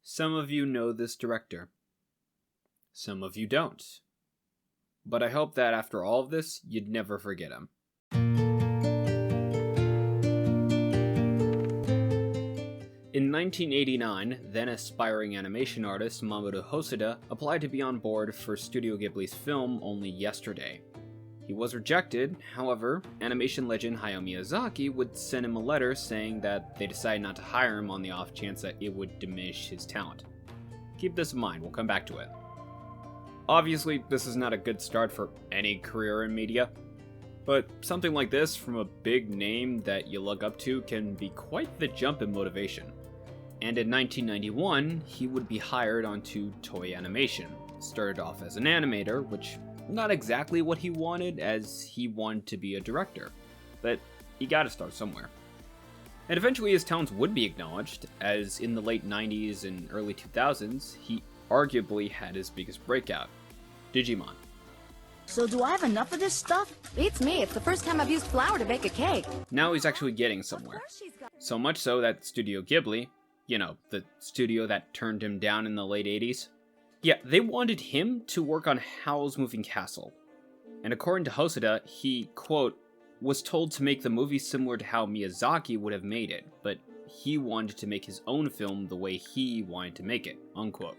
Some of you know this director. Some of you don't. But I hope that after all of this, you'd never forget him. In 1989, then aspiring animation artist Mamoru Hosoda applied to be on board for Studio Ghibli's film Only Yesterday. He was rejected, however, animation legend Hayao Miyazaki would send him a letter saying that they decided not to hire him on the off chance that it would diminish his talent. Keep this in mind, we'll come back to it. Obviously, this is not a good start for any career in media, but something like this from a big name that you look up to can be quite the jump in motivation. And in 1991, he would be hired onto Toei Animation. Started off as an animator, which not exactly what he wanted, as he wanted to be a director, but he gotta start somewhere. And eventually his talents would be acknowledged, as in the late 90s and early 2000s, he arguably had his biggest breakout, Digimon. So do I have enough of this stuff? Beats me, it's the first time I've used flour to bake a cake. Now he's actually getting somewhere. So much so that Studio Ghibli, you know, the studio that turned him down in the late 80s, yeah, they wanted him to work on Howl's Moving Castle. And according to Hosoda, he, quote, was told to make the movie similar to how Miyazaki would have made it, but he wanted to make his own film the way he wanted to make it, unquote.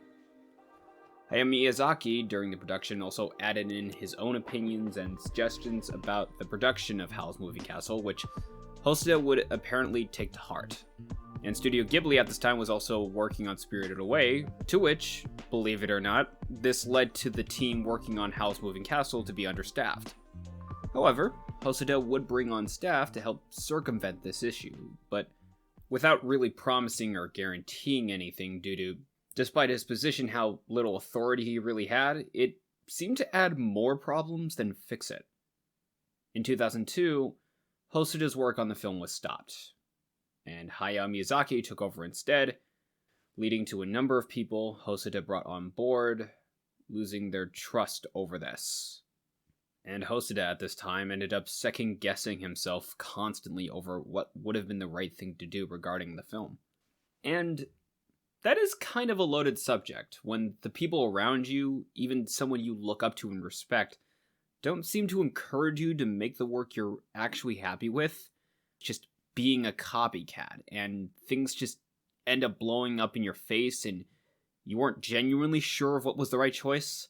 Hayao Miyazaki, during the production, also added in his own opinions and suggestions about the production of Howl's Moving Castle, which Hosoda would apparently take to heart. And Studio Ghibli at this time was also working on Spirited Away, to which, believe it or not, this led to the team working on Howl's Moving Castle to be understaffed. However, Hosoda would bring on staff to help circumvent this issue, but without really promising or guaranteeing anything due to, despite his position, how little authority he really had, it seemed to add more problems than fix it. In 2002, Hosoda's work on the film was stopped, and Hayao Miyazaki took over instead, leading to a number of people Hosoda brought on board losing their trust over this. And Hosoda at this time ended up second-guessing himself constantly over what would have been the right thing to do regarding the film. And that is kind of a loaded subject, when the people around you, even someone you look up to and respect, don't seem to encourage you to make the work you're actually happy with, just being a copycat, and things just end up blowing up in your face and you weren't genuinely sure of what was the right choice.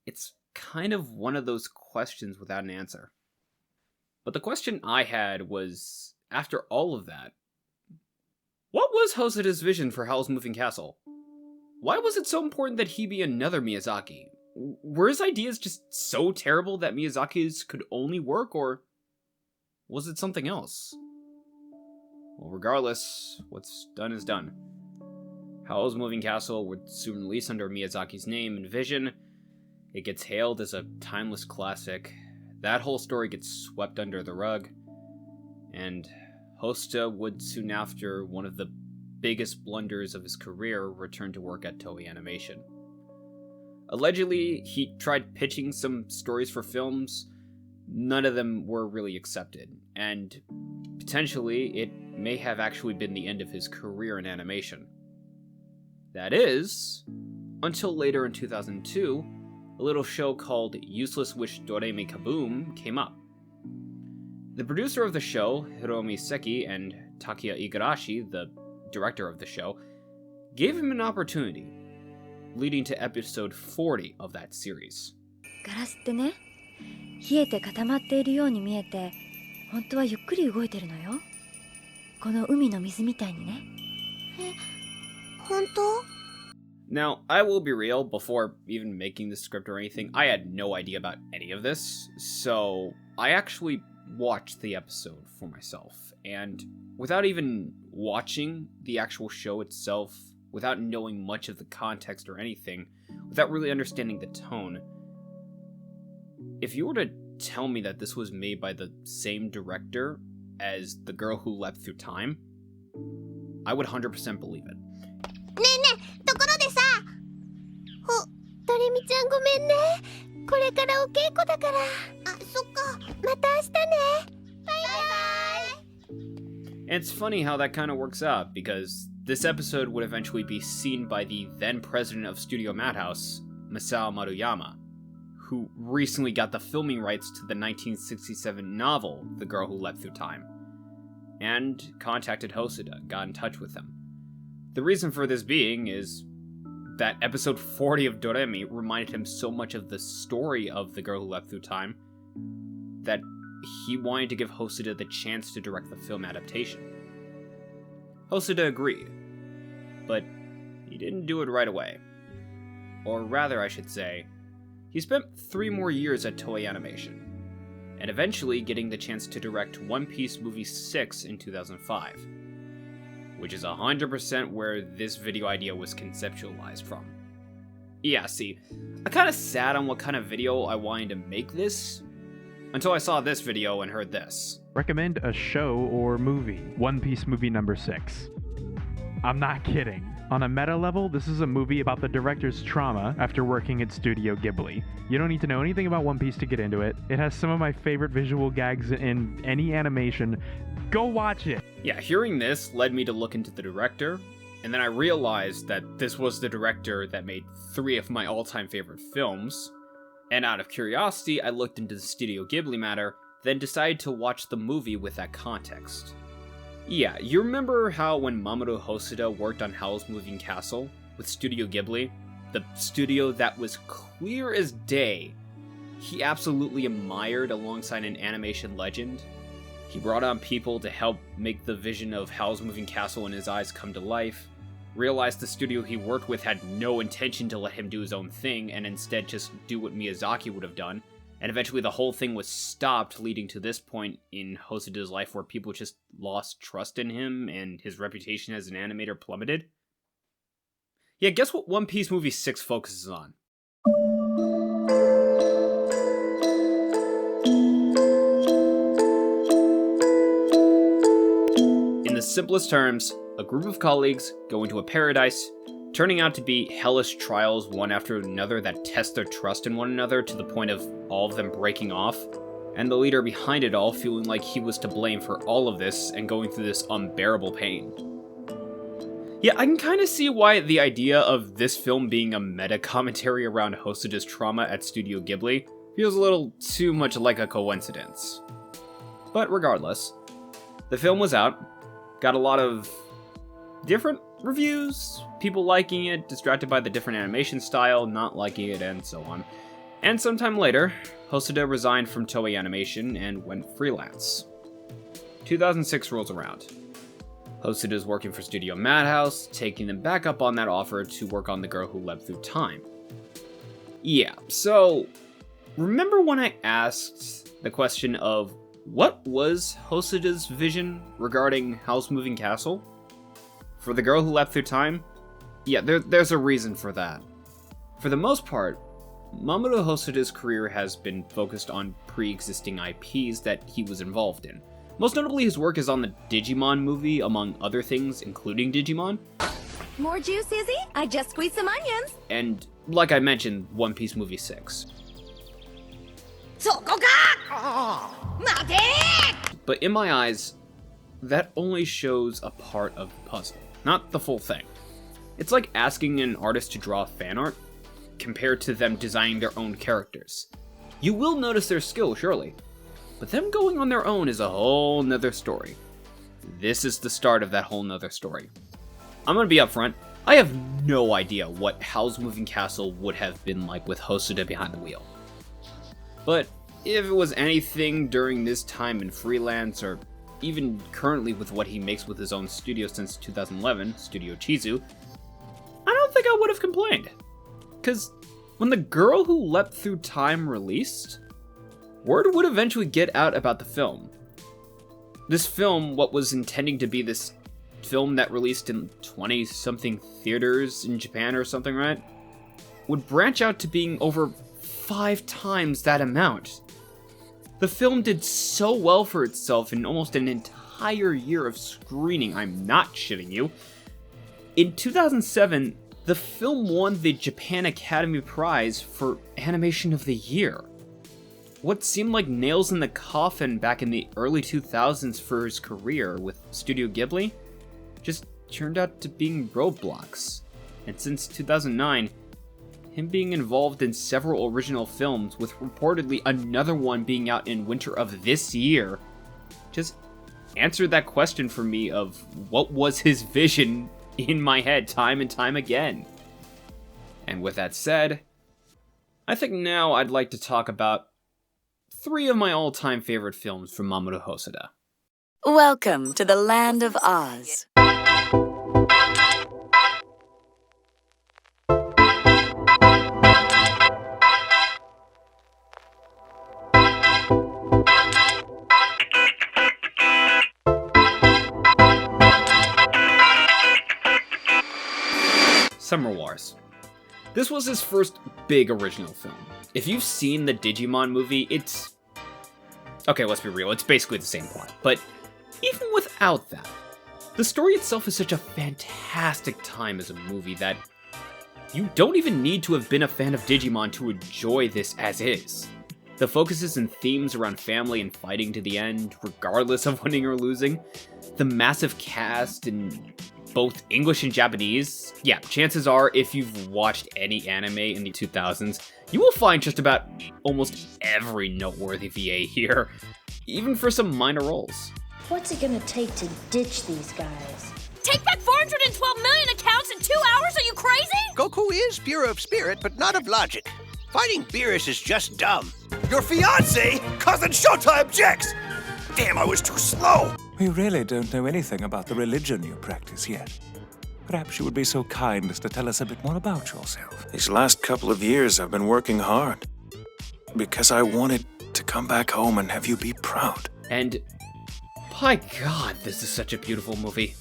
It's kind of one of those questions without an answer. But the question I had was, after all of that, what was Hosoda's vision for Howl's Moving Castle? Why was it so important that he be another Miyazaki? Were his ideas just so terrible that Miyazaki's could only work, or was it something else? Well, regardless, what's done is done. Howl's Moving Castle would soon release under Miyazaki's name and vision. It gets hailed as a timeless classic. That whole story gets swept under the rug. And Hosoda would soon after, one of the biggest blunders of his career, return to work at Toei Animation. Allegedly, he tried pitching some stories for films. None of them were really accepted, and potentially it may have actually been the end of his career in animation. That is, until later in 2002, a little show called Useless Wish Doremi Kaboom came up. The producer of the show, Hiromi Seki, and Takuya Igarashi, the director of the show, gave him an opportunity, leading to episode 40 of that series. ガラスってね、冷えて固まっているように見えて、本当はゆっくり動いてるのよ。この海の水みたいにね。本当? Now, I will be real, before even making the script or anything, I had no idea about any of this, so I actually watched the episode for myself, and without even watching the actual show itself, without knowing much of the context or anything, without really understanding the tone, if you were to tell me that this was made by the same director as The Girl Who Leapt Through Time, I would 100% believe it. ねえねえ、ところでさ、ドレミちゃんごめんね。これからお稽古だから。あ、そっか。また明日ね。バイバイ。And it's funny how that kind of works out, because this episode would eventually be seen by the then president of Studio Madhouse, Masao Maruyama, who recently got the filming rights to the 1967 novel, The Girl Who Leapt Through Time, and contacted Hosoda, got in touch with him. The reason for this being is that episode 40 of Doremi reminded him so much of the story of The Girl Who Leapt Through Time that he wanted to give Hosoda the chance to direct the film adaptation. Hosoda agreed, but he didn't do it right away. Or rather, I should say, he spent 3 more years at Toei Animation, and eventually getting the chance to direct One Piece Movie 6 in 2005. Which is 100% where this video idea was conceptualized from. Yeah, see, I kinda sat on what kind of video I wanted to make this, until I saw this video and heard this. Recommend a show or movie. One Piece movie number 6. I'm not kidding. On a meta level, this is a movie about the director's trauma after working at Studio Ghibli. You don't need to know anything about One Piece to get into it. It has some of my favorite visual gags in any animation. Go watch it! Yeah, hearing this led me to look into the director, and then I realized that this was the director that made 3 of my all-time favorite films, and out of curiosity, I looked into the Studio Ghibli matter, then decided to watch the movie with that context. Yeah, you remember how when Mamoru Hosoda worked on Howl's Moving Castle with Studio Ghibli, the studio that was clear as day, he absolutely admired alongside an animation legend? He brought on people to help make the vision of Howl's Moving Castle in his eyes come to life, realized the studio he worked with had no intention to let him do his own thing and instead just do what Miyazaki would have done, and eventually the whole thing was stopped, leading to this point in Hosoda's life where people just lost trust in him and his reputation as an animator plummeted? Yeah, guess what One Piece Movie 6 focuses on? In the simplest terms, a group of colleagues go into a paradise, turning out to be hellish trials one after another that test their trust in one another to the point of all of them breaking off, and the leader behind it all feeling like he was to blame for all of this and going through this unbearable pain. Yeah, I can kind of see why the idea of this film being a meta-commentary around Hosoda's trauma at Studio Ghibli feels a little too much like a coincidence. But regardless, the film was out, got a lot of different reviews, people liking it, distracted by the different animation style, not liking it, and so on. And sometime later, Hosoda resigned from Toei Animation and went freelance. 2006 rolls around. Hosoda is working for Studio Madhouse, taking them back up on that offer to work on The Girl Who Leapt Through Time. Yeah, so remember when I asked the question of what was Hosoda's vision regarding Howl's Moving Castle? For The Girl Who Leapt Through Time? Yeah, there's a reason for that. For the most part, Mamoru Hosoda's career has been focused on pre-existing IPs that he was involved in. Most notably, his work is on the Digimon movie, among other things, including Digimon. More juice, Izzy? I just squeezed some onions. And, like I mentioned, One Piece Movie 6. But in my eyes, that only shows a part of the puzzle, not the full thing. It's like asking an artist to draw fan art, compared to them designing their own characters. You will notice their skill, surely, but them going on their own is a whole nother story. This is the start of that whole nother story. I'm gonna be upfront, I have no idea what Howl's Moving Castle would have been like with Hosoda behind the wheel. But if it was anything during this time in freelance, or even currently with what he makes with his own studio since 2011, Studio Chizu, I don't think I would have complained. Cause when The Girl Who Leapt Through Time released, word would eventually get out about the film. This film, what was intending to be this film that released in 20-something theaters in Japan or something, right? Would branch out to being over 5 times that amount. The film did so well for itself in almost an entire year of screening, I'm not shitting you. In 2007, the film won the Japan Academy Prize for Animation of the Year. What seemed like nails in the coffin back in the early 2000s for his career with Studio Ghibli just turned out to being roadblocks. And since 2009, him being involved in several original films, with reportedly another one being out in winter of this year, just answered that question for me of what was his vision in my head time and time again. And with that said, I think now I'd like to talk about 3 of my all-time favorite films from Mamoru Hosoda. Welcome to the land of Oz. Summer Wars. This was his first big original film. If you've seen the Digimon movie, it's... okay, let's be real, it's basically the same plot. But even without that, the story itself is such a fantastic time as a movie that you don't even need to have been a fan of Digimon to enjoy this as is. The focuses and themes around family and fighting to the end, regardless of winning or losing, the massive cast and both English and Japanese. Yeah, chances are if you've watched any anime in the 2000s, you will find just about almost every noteworthy VA here, even for some minor roles. What's it gonna take to ditch these guys? Take back 412 million accounts in 2 hours? Are you crazy? Goku is pure of spirit, but not of logic. Fighting Beerus is just dumb. Your fiancé, Cousin Shota, objects! Damn, I was too slow! We really don't know anything about the religion you practice yet. Perhaps you would be so kind as to tell us a bit more about yourself. These last couple of years I've been working hard. Because I wanted to come back home and have you be proud. And, by God, this is such a beautiful movie.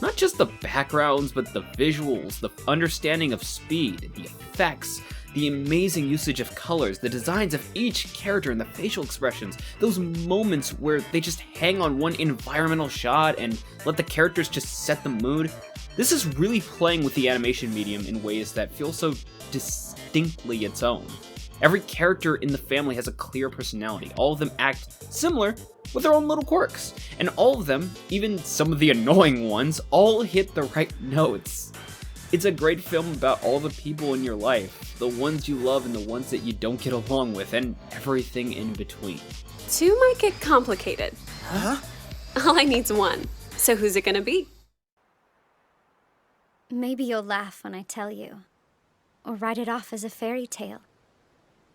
Not just the backgrounds, but the visuals, the understanding of speed, the effects, the amazing usage of colors, the designs of each character and the facial expressions, those moments where they just hang on one environmental shot and let the characters just set the mood. This is really playing with the animation medium in ways that feel so distinctly its own. Every character in the family has a clear personality. All of them act similar with their own little quirks. And all of them, even some of the annoying ones, all hit the right notes. It's a great film about all the people in your life, the ones you love and the ones that you don't get along with, and everything in between. 2 might get complicated. Huh? All I need's 1. So who's it gonna be? Maybe you'll laugh when I tell you, or write it off as a fairy tale.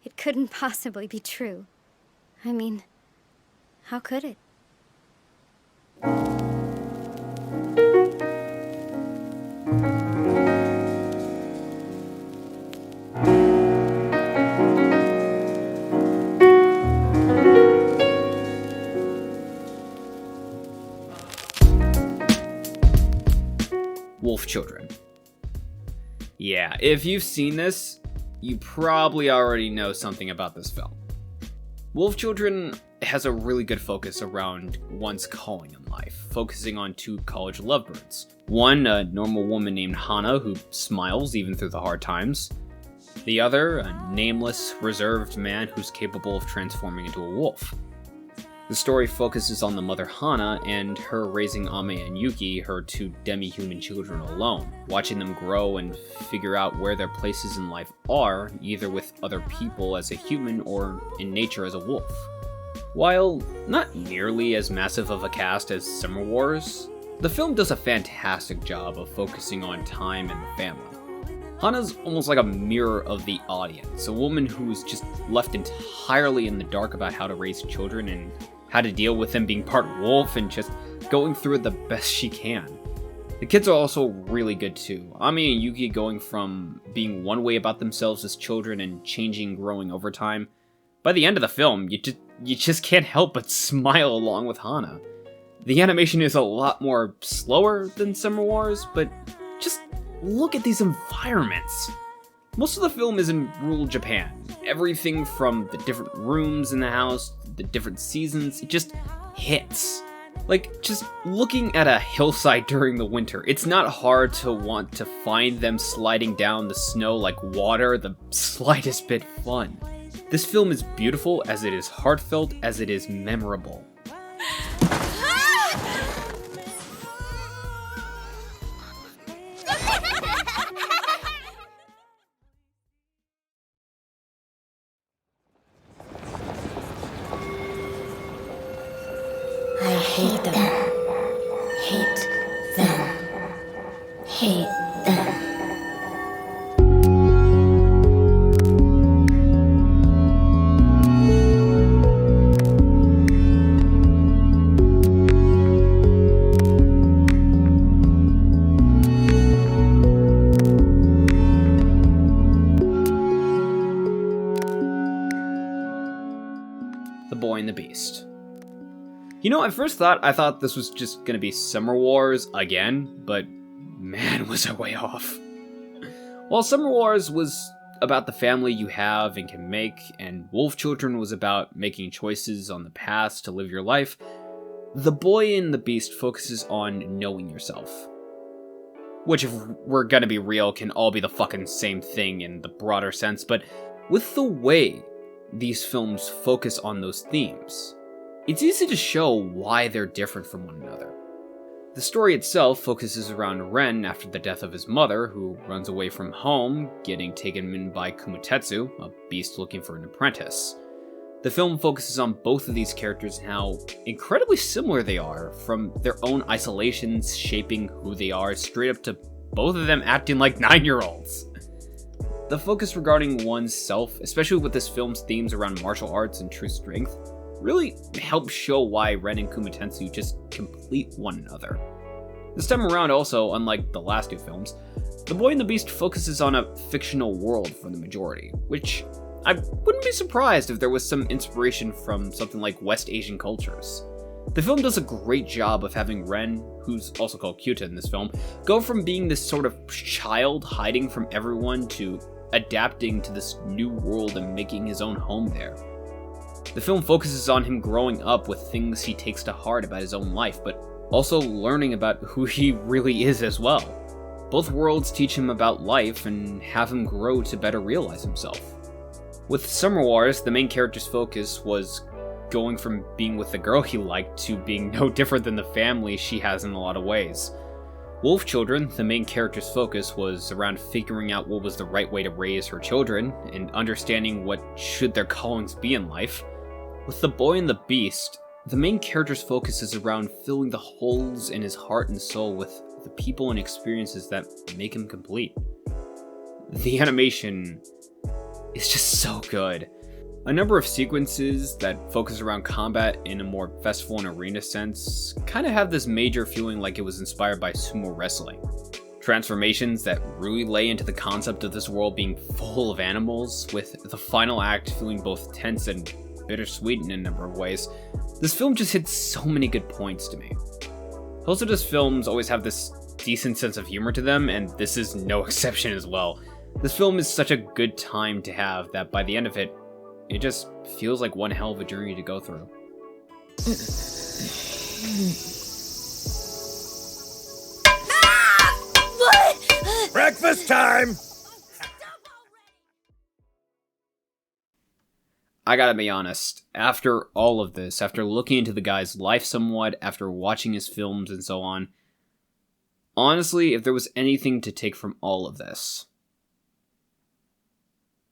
It couldn't possibly be true. I mean, how could it? Wolf Children. Yeah, if you've seen this, you probably already know something about this film. Wolf Children has a really good focus around one's calling in life, focusing on 2 college lovebirds. One, a normal woman named Hana who smiles even through the hard times. The other, a nameless, reserved man who's capable of transforming into a wolf. The story focuses on the mother Hana and her raising Ame and Yuki, her 2 demi-human children, alone, watching them grow and figure out where their places in life are, either with other people as a human or in nature as a wolf. While not nearly as massive of a cast as Summer Wars, the film does a fantastic job of focusing on time and the family. Hana's almost like a mirror of the audience, a woman who's just left entirely in the dark about how to raise children and how to deal with them being part wolf and just going through it the best she can. The kids are also really good too. Ami and Yuki going from being one way about themselves as children and changing, growing over time. By the end of the film, you just can't help but smile along with Hana. The animation is a lot more slower than Summer Wars, but just look at these environments. Most of the film is in rural Japan. Everything from the different rooms in the house, the different seasons, it just hits. Like, just looking at a hillside during the winter, it's not hard to want to find them sliding down the snow like water the slightest bit fun. This film is beautiful as it is heartfelt as it is memorable. Hate them. Hate them. Hate them. The Boy and the Beast. You know, at first I thought this was just gonna be Summer Wars again, but man, was I way off. While Summer Wars was about the family you have and can make, and Wolf Children was about making choices on the paths to live your life, The Boy and the Beast focuses on knowing yourself. Which, if we're gonna be real, can all be the fucking same thing in the broader sense, but with the way these films focus on those themes, it's easy to show why they're different from one another. The story itself focuses around Ren after the death of his mother, who runs away from home, getting taken in by Kumatetsu, a beast looking for an apprentice. The film focuses on both of these characters and how incredibly similar they are, from their own isolations shaping who they are, straight up to both of them acting like 9-year-olds. The focus regarding one's self, especially with this film's themes around martial arts and true strength, really helps show why Ren and Kumatetsu just complete one another. This time around also, unlike the last two films, The Boy and the Beast focuses on a fictional world for the majority, which I wouldn't be surprised if there was some inspiration from something like West Asian cultures. The film does a great job of having Ren, who's also called Kyuta in this film, go from being this sort of child hiding from everyone to adapting to this new world and making his own home there. The film focuses on him growing up with things he takes to heart about his own life, but also learning about who he really is as well. Both worlds teach him about life and have him grow to better realize himself. With Summer Wars, the main character's focus was going from being with the girl he liked to being no different than the family she has in a lot of ways. Wolf Children, the main character's focus was around figuring out what was the right way to raise her children and understanding what should their callings be in life. With The Boy and the Beast, the main character's focus is around filling the holes in his heart and soul with the people and experiences that make him complete. The animation is just so good. A number of sequences that focus around combat in a more festival and arena sense kind of have this major feeling like it was inspired by sumo wrestling. Transformations that really lay into the concept of this world being full of animals, with the final act feeling both tense and bittersweet in a number of ways. This film just hits so many good points to me. Hosoda's films always have this decent sense of humor to them, and this is no exception as well. This film is such a good time to have that by the end of it, it just feels like one hell of a journey to go through. Breakfast time! I gotta be honest, after all of this, after looking into the guy's life somewhat, after watching his films and so on, honestly, if there was anything to take from all of this,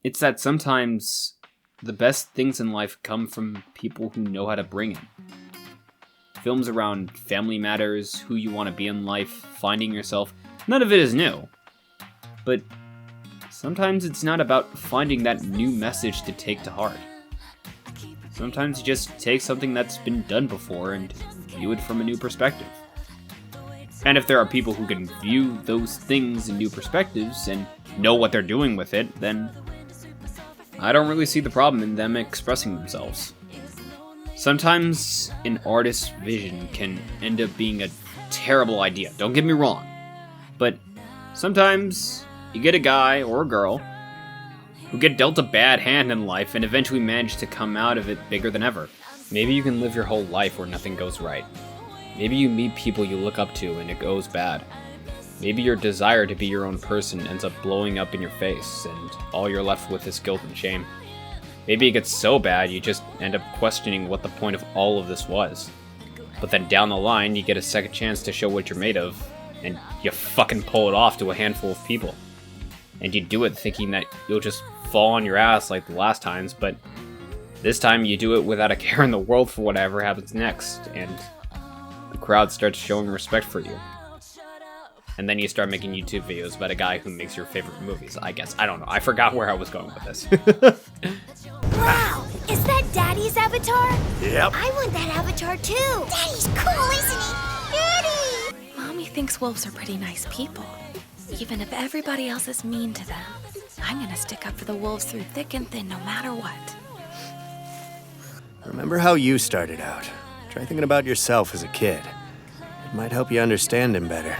it's that sometimes the best things in life come from people who know how to bring it. Films around family matters, who you want to be in life, finding yourself, none of it is new. But sometimes it's not about finding that new message to take to heart. Sometimes you just take something that's been done before and view it from a new perspective. And if there are people who can view those things in new perspectives and know what they're doing with it, then I don't really see the problem in them expressing themselves. Sometimes an artist's vision can end up being a terrible idea, don't get me wrong. But sometimes you get a guy or a girl who get dealt a bad hand in life and eventually manage to come out of it bigger than ever. Maybe you can live your whole life where nothing goes right. Maybe you meet people you look up to and it goes bad. Maybe your desire to be your own person ends up blowing up in your face, and all you're left with is guilt and shame. Maybe it gets so bad you just end up questioning what the point of all of this was. But then down the line, you get a second chance to show what you're made of, and you fucking pull it off to a handful of people. And you do it thinking that you'll just fall on your ass like the last times, but this time you do it without a care in the world for whatever happens next, and the crowd starts showing respect for you. And then you start making YouTube videos about a guy who makes your favorite movies, I guess. I don't know. I forgot where I was going with this. Wow! Is that Daddy's avatar? Yep. I want that avatar too! Daddy's cool, isn't he? Daddy! Mommy thinks wolves are pretty nice people. Even if everybody else is mean to them, I'm gonna stick up for the wolves through thick and thin no matter what. Remember how you started out. Try thinking about yourself as a kid. It might help you understand him better.